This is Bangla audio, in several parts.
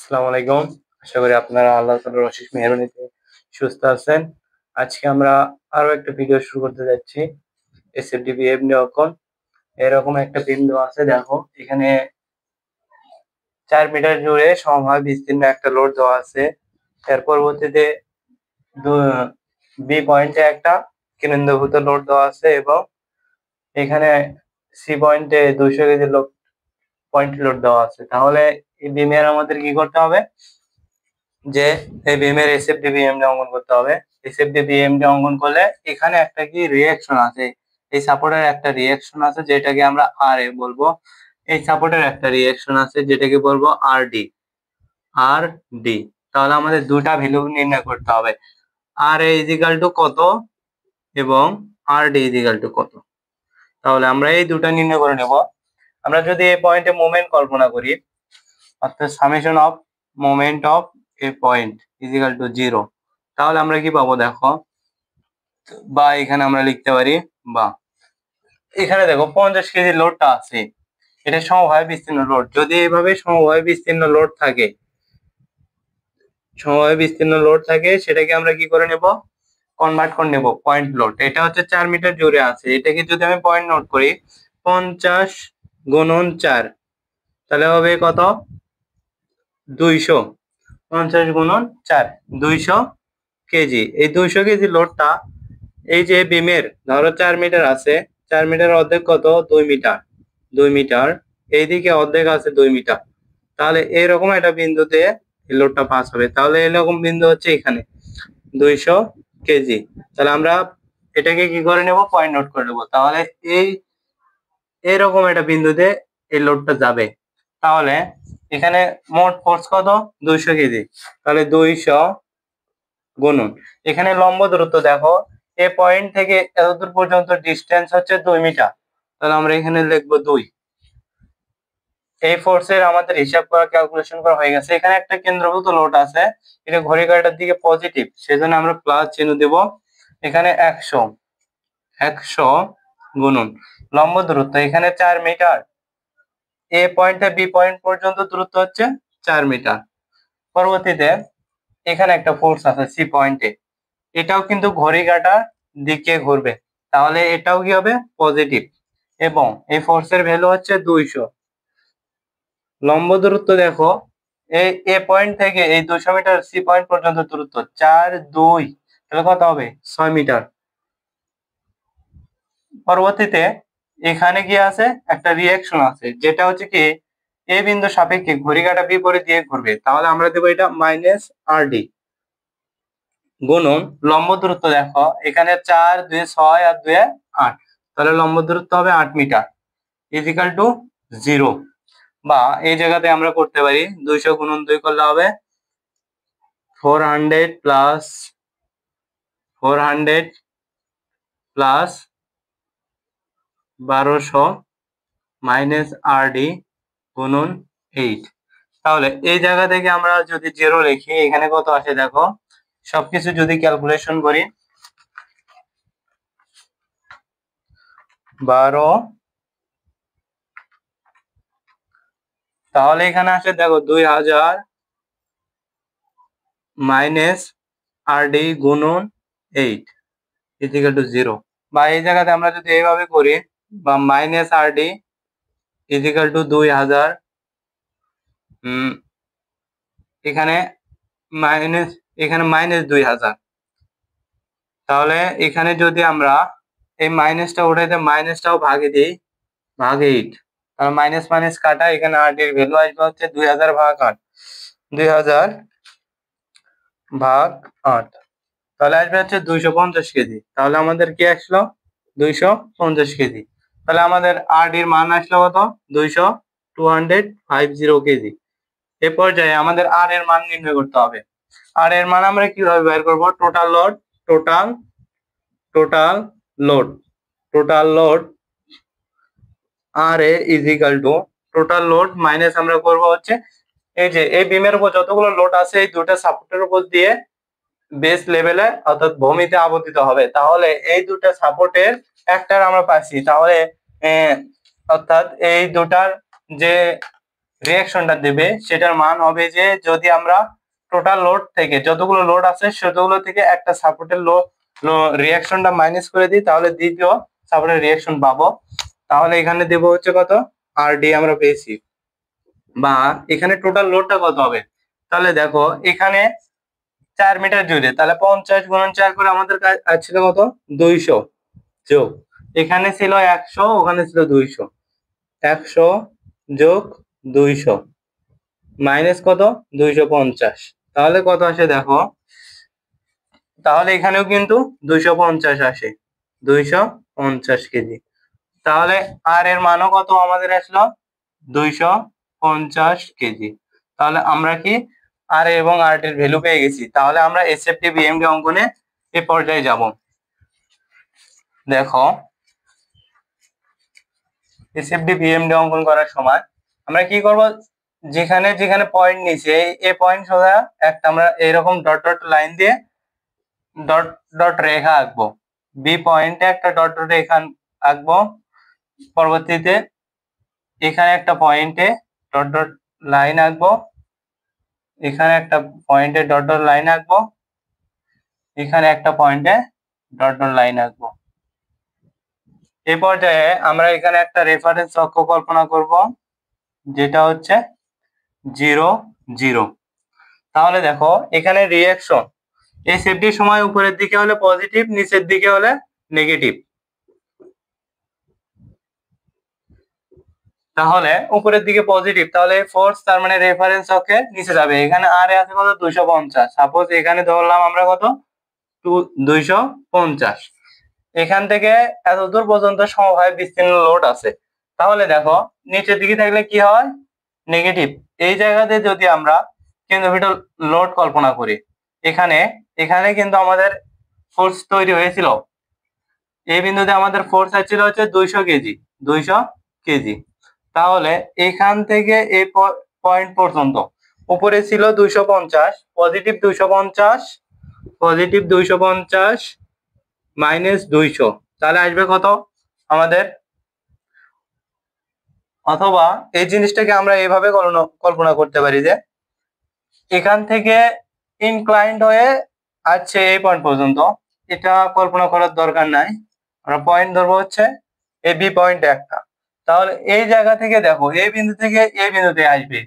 আসসালামু আলাইকুম। আশা করি আপনারা আল্লাহ তাআলার অশেষ মেহেরবানিতে সুস্থ আছেন। আজকে আমরা আরো একটা ভিডিও শুরু করতে যাচ্ছি। এসএফডি বিহেভ নিরীক্ষণ। এরকম একটা বিন্দু আছে দেখো। এখানে ৪ মিটার জুড়ে সমভাবে বিস্তীর্ণ একটা লোড দেওয়া আছে। এর পরবর্তীতে দু বি পয়েন্টে একটা কেন্দ্রীভূত লোড দেওয়া আছে এবং এখানে সি পয়েন্টে ২০০ কেজি পয়েন্ট লোড দেওয়া আছে। তাহলে এই বিমের আমাদের কি করতে হবে? যে এই বিমের এসএফডি বিএমডি অঙ্কন করতে হবে। এসএফডি বিএমডি অঙ্কন করলে এখানে একটা কি রিঅ্যাকশন আছে, এই সাপোর্টের একটা রিঅ্যাকশন আছে যেটাকে আমরা আর এ বলবো। এই সাপোর্টের একটা রিঅ্যাকশন আছে যেটাকে বলবো আর ডি। আর ডি তাহলে আমাদের দুটা ভ্যালু নির্ণয় করতে হবে, আর এ ইজিক্যাল টু কত এবং আর ডি ইজিক্যাল টু কত। তাহলে আমরা এই দুটা নির্ণয় করে নেব। আমরা যদি এই পয়েন্টে মোমেন্ট কল্পনা করি, অর্থাৎ summation of moment of a point is equal to 0, তাহলে আমরা কি পাবো দেখো, বা এখানে আমরা লিখতে পারি বা এখানে দেখো 50 কেজি লোডটা আছে, এটা সমভাবে বিস্তীর্ণ লোড। যদি এইভাবে সমভাবে বিস্তীর্ণ লোড থাকে, সমভাবে বিস্তীর্ণ লোড থাকে, সেটাকে আমরা কি করে নেব, কনভার্ট করে নেব পয়েন্ট লোড। এটা হচ্ছে 4 মিটার জুড়ে আছে, এটাকে যদি আমি পয়েন্ট নোট করি 50 গুণন 4, তাহলে হবে কত, 200। 50 গুণন 4, 200 কেজি। এই 200 কেজি লোডটা এই যে বিমের ধরো 4 মিটার আছে, 4 মিটার অর্ধেক কত, 2 মিটার। 2 মিটার এইদিকে অর্ধেক আছে 2 মিটার। তাহলে এরকম একটা বিন্দুতে লোডটা পাস হবে। তাহলে এরকম বিন্দু হচ্ছে এখানে 200 কেজি। তাহলে আমরা এটাকে কি করে নেব, পয়েন্ট নোট করে নেব। তাহলে এই এরকম একটা বিন্দুতে এই লোডটা যাবে। তাহলে এখানে মোট ফোর্স কত, 200 কেজি। তাহলে 200 গুণন এখানে লম্ব দূরত্ব দেখো, এ পয়েন্ট থেকে এতদূর পর্যন্ত ডিস্টেন্স হচ্ছে 2 মিটার। তাহলে আমরা এখানে লিখবো 2। এই ফোর্সের আমাদের হিসাব করা, ক্যালকুলেশন করা হয়ে গেছে। এখানে একটা কেন্দ্রভূত লোড আছে, এটা ঘড়ি কাঁটার দিকে পজিটিভ, সেজন্য আমরা প্লাস চিহ্ন দেব। এখানে 100 গুণন লম্ব দূরত্ব এখানে 4 মিটার, এ পয়েন্টে বি পয়েন্ট পর্যন্ত দূরত্ব হচ্ছে 4 মিটার। পরবর্তীতে এখানে একটা ফোর্স আছে সি পয়েন্টে, এটাও কিন্তু ঘড়ি কাঁটার দিকে ঘুরবে, তাহলে এটাও কি হবে, পজিটিভ। এবং এই ফোর্সের ভ্যালু হচ্ছে 200। লম্ব দূরত্ব দেখো, এই এ পয়েন্ট থেকে এই 200 মিটার সি পয়েন্ট পর্যন্ত দূরত্ব 4 2, তাহলে কত হবে, 6 মিটার। পরবর্তীতে এখানে কি আছে, একটা রিঅ্যাকশন আছে, যেটা হচ্ছে কি এ বিন্দু সাপেক্ষে ঘড়ি কাঁটা বিপরীত দিয়ে ঘুরবে। তাহলে আমরা দেবো এটা মাইনাস আর ডি গুণন লম্ব দূরত্ব দেখো, এখানে 4 2 6 আর 2 8, তাহলে লম্ব দূরত্ব হবে 8 মিটার ইজিক্যাল টু 0। বা এই জায়গাতে আমরা করতে পারি 200 গুণন 2 করলে হবে 400 প্লাস 1200 মাইনাস আর ডি গুণন 8। তাহলে এই জায়গা থেকে আমরা যদি 0 লিখি, এখানে কত আসে দেখো, সবকিছু যদি ক্যালকুলেশন করি 12, তাহলে এখানে আসে দেখো 2000 মাইনাস আর ডি গুণন 8 ইজিক্যাল টু 0। বা এই জায়গাতে আমরা যদি এইভাবে করি, বা মাইনাস আর ডি ইজিক্যাল টু 2000, এখানে মাইনাস 2000। তাহলে এখানে যদি আমরা এই মাইনাসটা উঠাইতে মাইনাসটাও ভাগে দিই, ভাগ 8, তাহলে মাইনাস মাইনাস কাটা, এখানে আর এর ভ্যালু আসবে হচ্ছে 2000 ভাগ 8, 2000 ভাগ 8, তাহলে আসবে হচ্ছে 250 কেজি। তাহলে আমাদের কি আসলো, 250 কেজি। তাহলে আমাদের আর এর মান আসলো কত, 250 কেজি। এ পর্যায়ে আমাদের আর এর মান নির্ণয় করতে হবে। আর এর মান আমরা কিভাবে বের করব, total load, total load total load আর A is equal to total load minus আমরা করব হচ্ছে এই যে এই বিমের উপর যতগুলো লোড আছে, এই দুটো সাপোর্টের উপর দিয়ে বেস লেভেলে অর্থাৎ ভূমিতে আবর্তিত হবে। তাহলে এই দুটো সাপোর্টের একটার আমরা পাচ্ছি, তাহলে অর্থাৎ এই দুটার যে রিয়াকশনটা দেবে সেটার মান হবে যে যদি আমরা টোটাল লোড থেকে যতগুলো লোড আছে সেতগুলো থেকে একটা সাপোর্টের রিয়াকশনটা মাইনাস করে দিই, তাহলে দ্বিতীয় সাপোর্টের রিয়াকশন পাবো। তাহলে এখানে দেব হচ্ছে কত, আরডি আমরা পেয়েছি, বা এখানে টোটাল লোডটা কত হবে। তাহলে দেখো এখানে 4 মিটার জুড়ে, তাহলে 50 গুণন 4 করে আমাদের কাজ ছিল কত, 200 যোগ এখানে ছিল 100, ওখানে ছিল 200, 100 যোগ 200 মাইনাস কত, 250। তাহলে কত আসে দেখো, তাহলে এখানেও কিন্তু 250 আসে, 250 কেজি। তাহলে আর এর মানও কত আমাদের আসলো, 250 কেজি। তাহলে আমরা কি আর এবং আর এর ভ্যালু পেয়ে গেছি। তাহলে আমরা এসএফটি বিএমডি অঙ্কনে এ পর্যায়ে যাব। দেখো এসএফটি বিএমডি অঙ্কন করার সময় আমরা কি করব, যেখানে যেখানে পয়েন্ট নিছি এই পয়েন্ট সোজা একটা আমরা এরকম ডট ডট লাইন দিয়ে ডট ডট রেখা আঁকবো, বি পয়েন্টে একটা ডট ডট রেখা আঁকবো, পরবর্তীতে এখানে একটা পয়েন্টে ডট ডট লাইন আঁকবো, এখানে একটা পয়েন্টে ডট ডট লাইন আঁকবো, এখানে একটা পয়েন্টে ডট ডট লাইন আঁকবো। এই পর্যায়ে আমরা এখানে একটা রেফারেন্স অক্ষ কল্পনা করব, যেটা হচ্ছে 0 0। তাহলে দেখো এখানে রিয়াকশন এই সেফটির সময় উপরের দিকে হলে পজিটিভ, নিচের দিকে হলে নেগেটিভ। তাহলে উপরের দিকে পজিটিভ, তাহলে ফোর্স তার মানে রেফারেন্স অক্ষে নিচে যাবে। এখানে আর আছে কত, 250। সাপোজ এখানে ধরলাম আমরা কত, 250। এখান থেকে এত দূর পর্যন্ত সমভাবে বিস্তীর্ণ লোড আছে। তাহলে দেখো নিচের দিকে থাকলে কি হয়, নেগেটিভ। এই জায়গাতে যদি আমরা কেন্দ্রবিন্দু লোড কল্পনা করি, এখানে এখানে কিন্তু আমাদের ফোর্স তৈরি হয়েছিল, এই বিন্দুতে আমাদের ফোর্স ছিল হচ্ছে 200 কেজি, 200 কেজি। তাহলে এখান থেকে এই পয়েন্ট পর্যন্ত উপরে ছিল 250, পজিটিভ 250, পজিটিভ 250 মাইনাস 200, তাহলে আসবে কত আমাদের। অথবা এই জিনিসটাকে আমরা এইভাবে কল্পনা করতে পারি যে এখান থেকে ইনক্লাইন্ড হয়ে আসছে এই পয়েন্ট পর্যন্ত, এটা কল্পনা করার দরকার নাই, আমরা পয়েন্ট ধরবো হচ্ছে এ বি পয়েন্ট একটা। তাহলে এই জায়গা থেকে দেখো এই বিন্দু থেকে এই বিন্দুতে আসবে,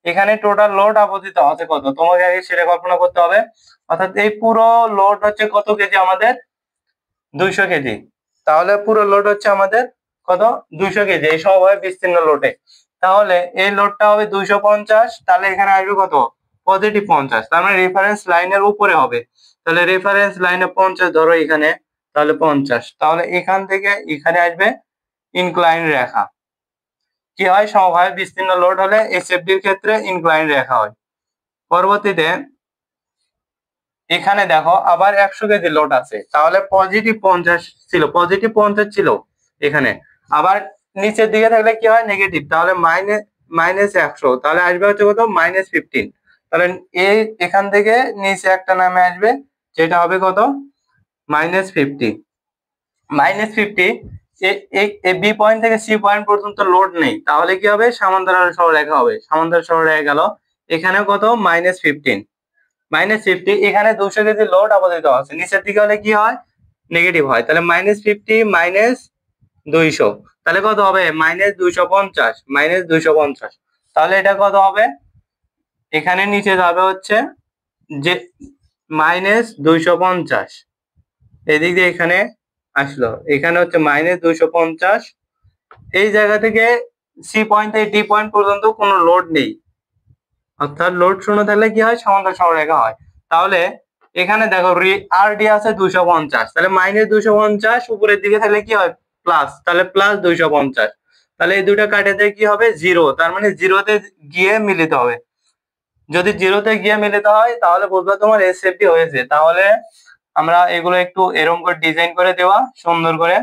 এখানে টোটাল লোড আপতিত আছে কত, তোমাকে আগে সেটা কল্পনা করতে হবে। অর্থাৎ এই পুরো লোড হচ্ছে কত কেজি আমাদের, 200 কেজি। তাহলে পুরো লোড হচ্ছে আমাদের কত, 200 কেজি এই সমভাবে বিস্তীর্ণ লোডে। তাহলে এই লোডটা হবে 250, তাহলে এখানে আসবে কত, পজিটিভ 50, তার মানে রেফারেন্স লাইনের উপরে হবে। তাহলে রেফারেন্স লাইনে 50 ধরো এখানে, তাহলে 50। তাহলে এখান থেকে এখানে আসবে ইনক্লাইন রেখা। কি হয়, সমভাবে বিস্তীর্ণ লোড হলে এসএফডির ক্ষেত্রে ইনক্লাইন রেখা হয়। পরবর্তীতে এখানে দেখো আবার 100 কেজি লোড আছে, তাহলে পজিটিভ 50 ছিল, পজিটিভ 50 ছিল এখানে। আবার নিচের দিকে থাকলে কি হয়, নেগেটিভ, তাহলে মাইনাস 100, তাহলে আসবে হচ্ছে কত, -15। তাহলে এই এখান থেকে নিচে একটা নামে আসবে, যেটা হবে কত, -50। -50 এই বি পয়েন্ট থেকে সি পয়েন্ট পর্যন্ত লোড নেই, তাহলে কি হবে, সমান্তরাল সরলরেখা হবে। সমান্তরাল সরলরেখা গেল, এখানে কত, -15, -50। এখানে 200 কেজি লোড আপতিত আছে, নিচের দিকে হলে কি হয়, নেগেটিভ হয়। তাহলে -50 মাইনাস 200, তাহলে কত হবে, -250, -250। তাহলে এটা কত হবে, এখানে নিচে যাবে হচ্ছে যে -250, এদিক দিয়ে এখানে আসলো, এখানে হচ্ছে -250। এই জায়গা থেকে সি পয়েন্ট থেকে ডি পয়েন্ট পর্যন্ত কোনো লোড নেই, অর্থাৎ লোড শূন্য থাকলে কি হয়, সমান্তরাল সরলরেখা হয়। তাহলে এখানে দেখো আর ডি আছে 250, তাহলে -250, উপরের দিকে থাকলে কি হয়, প্লাস, তাহলে +250। তাহলে এই দুটো কাটাতে কি হবে, 0, তার মানে 0তে গিয়ে মিলিত হবে। যদি 0তে গিয়ে মিলিত হয় তাহলে বুঝবে তোমার এসএফডি হয়েছে। তাহলে আমরা এগুলো একটু এরকম করে ডিজাইন করে দেওয়া সুন্দর করে।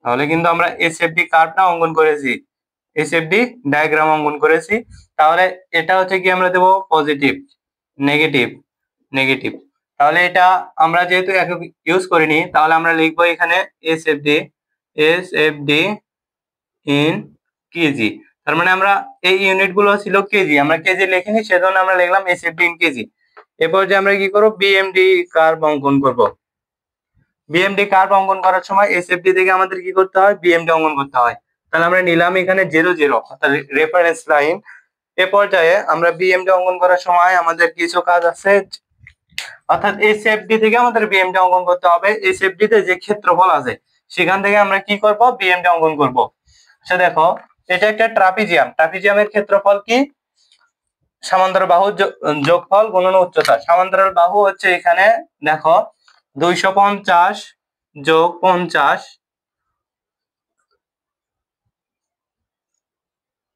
তাহলে কিন্তু আমরা এসএফডি কার্ভটা অঙ্কন করেছি, এসএফডি ডায়াগ্রাম অঙ্কন করেছি। তাহলে এটা হচ্ছে কি আমরা দেব পজিটিভ, নেগেটিভ, নেগেটিভ। তাহলে এটা আমরা যেহেতু একক ইউজ করিনি, তাহলে আমরা লিখবো এখানে এসএফডি ইন কেজি। তার মানে আমরা এই ইউনিট গুলো ছিল কেজি, আমরা কেজি লিখিনি, সেজন্য আমরা লিখলাম এসএফডি ইন কেজি। এরপর যে আমরা কি করব, বিএমডি কার্ভ অঙ্কন করব। বিএমডি কার্ভ অঙ্কন করার সময় এসএফডি থেকে আমাদের কি করতে হয়, বিএমডি অঙ্কন করতে হয়। তাহলে আমরা নিলাম এখানে 0 0 অর্থাৎ রেফারেন্স লাইন। এ পর্যায়ে আমরা বিএমডি অঙ্কন করার সময় আমাদের কিছু কাজ আছে, অর্থাৎ এসএফডি থেকে আমাদের বিএমডি অঙ্কন করতে হবে। এসএফডি তে যে ক্ষেত্রফল আছে সেখান থেকে আমরা কি করব, বিএমডি অঙ্কন করব। আচ্ছা দেখো, এটা একটা ট্রাপিজিয়াম, ট্রাপিজিয়ামের ক্ষেত্রফল কি, সমান্তরাল বাহু যোগফল গুণন উচ্চতা। সমান্তরাল বাহু হচ্ছে এখানে দেখো 250 যোগ 50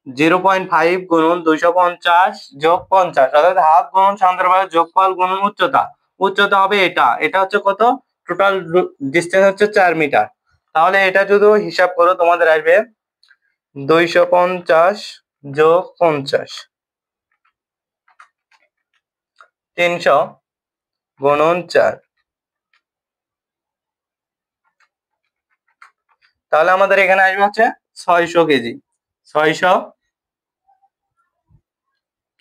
0.5 গুণন 250 যোগ 50, অর্থাৎ হাফ গুণন সমান্তরাল বাহুর যোগফল গুণন উচ্চতা। উচ্চতা হবে এটা হচ্ছে কত, টোটাল ডিসটেন্স হচ্ছে 4 মিটার। তাহলে এটা যদি হিসাব করো তোমাদের আসবে 250 যোগ 50 300 গুণন 4। তাহলে আমাদের এখানে আসবে হচ্ছে 600 কেজি, 600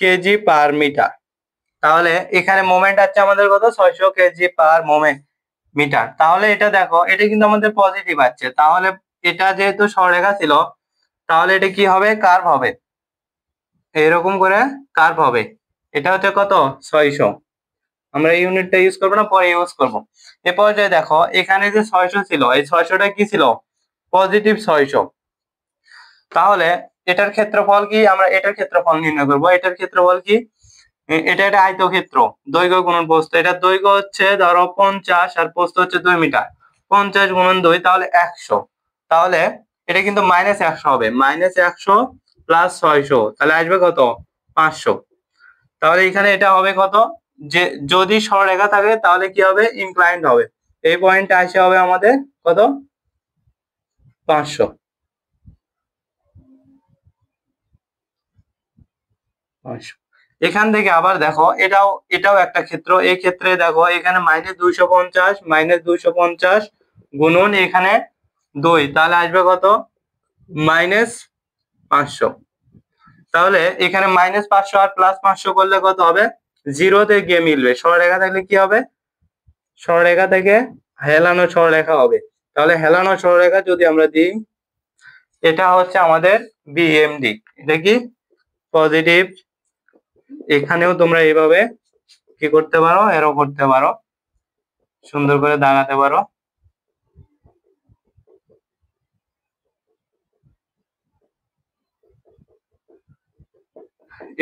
কেজি পার মিটার। তাহলে এখানে মোমেন্ট আছে আমাদের কত, 600 কেজি পার মিটার। তাহলে এটা দেখো, এটা কিন্তু আমাদের পজিটিভ আছে, তাহলে এটা যেহেতু সরলরেখা ছিল, তাহলে এটা কি হবে, কার্ভ হবে, এরকম করে কার্ভ হবে। এটা হচ্ছে কত, 600। আমরা এই ইউনিটটা ইউজ করবো না, পরে ইউজ করবো। এ পর্যায়ে দেখো এখানে যে 600 ছিল, এই 600টা কি ছিল, পজিটিভ 600। তাহলে এটার ক্ষেত্রফল কি, আমরা এটার ক্ষেত্রফল নির্ণয় করব। এটার ক্ষেত্রফল কি, এটা একটা আয়তক্ষেত্র, দৈর্ঘ্য গুণন প্রস্থ। এটার দৈর্ঘ্য হচ্ছে ধরো 50 আর প্রস্থ হচ্ছে 2 মিটার, 50 গুণন 2 তাহলে 100। তাহলে এটা কিন্তু -100 হবে, -100 প্লাস 600, তাহলে আসবে কত, 500। তাহলে এখানে এটা হবে কত, যে যদি সরলরেখা থাকে তাহলে কি হবে, ইনক্লাইন্ড হবে। এই পয়েন্টে আসে হবে আমাদের কত, 500। এখান থেকে আবার দেখো, এটাও একটা ক্ষেত্র। এই ক্ষেত্রে দেখো এখানে -250 গুণন এখানে 2, তাহলে আসবে কত, -500। তাহলে এখানে -500 আর +500 করলে কত হবে, 0-তে গিয়ে মিলবে। সরলরেখা থাকলে কি হবে, সরলরেখা থেকে হেলানো সরলরেখা হবে। তাহলে হেলানো সরলরেখা যদি আমরা দিই, এটা হচ্ছে আমাদের বিএমডি। এটা কি, পজিটিভ। এখানেও তোমরা এইভাবে কি করতে পারো, এরো করতে পারো, সুন্দর করে দাগাতে পারো।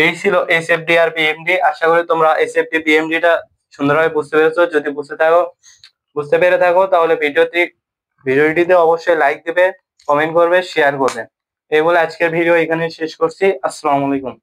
এই ছিল এসএফডি আর বিএমডি। আশা করি তোমরা এসএফডি বিএমডিটা সুন্দরভাবে বুঝতে পেরেছো। যদি বুঝতে পেরে থাকো তাহলে ভিডিওটিতে অবশ্যই লাইক দিবে, কমেন্ট করবে, শেয়ার করবে। এই বলে আজকের ভিডিও এখানে শেষ করছি। আসসালামু আলাইকুম।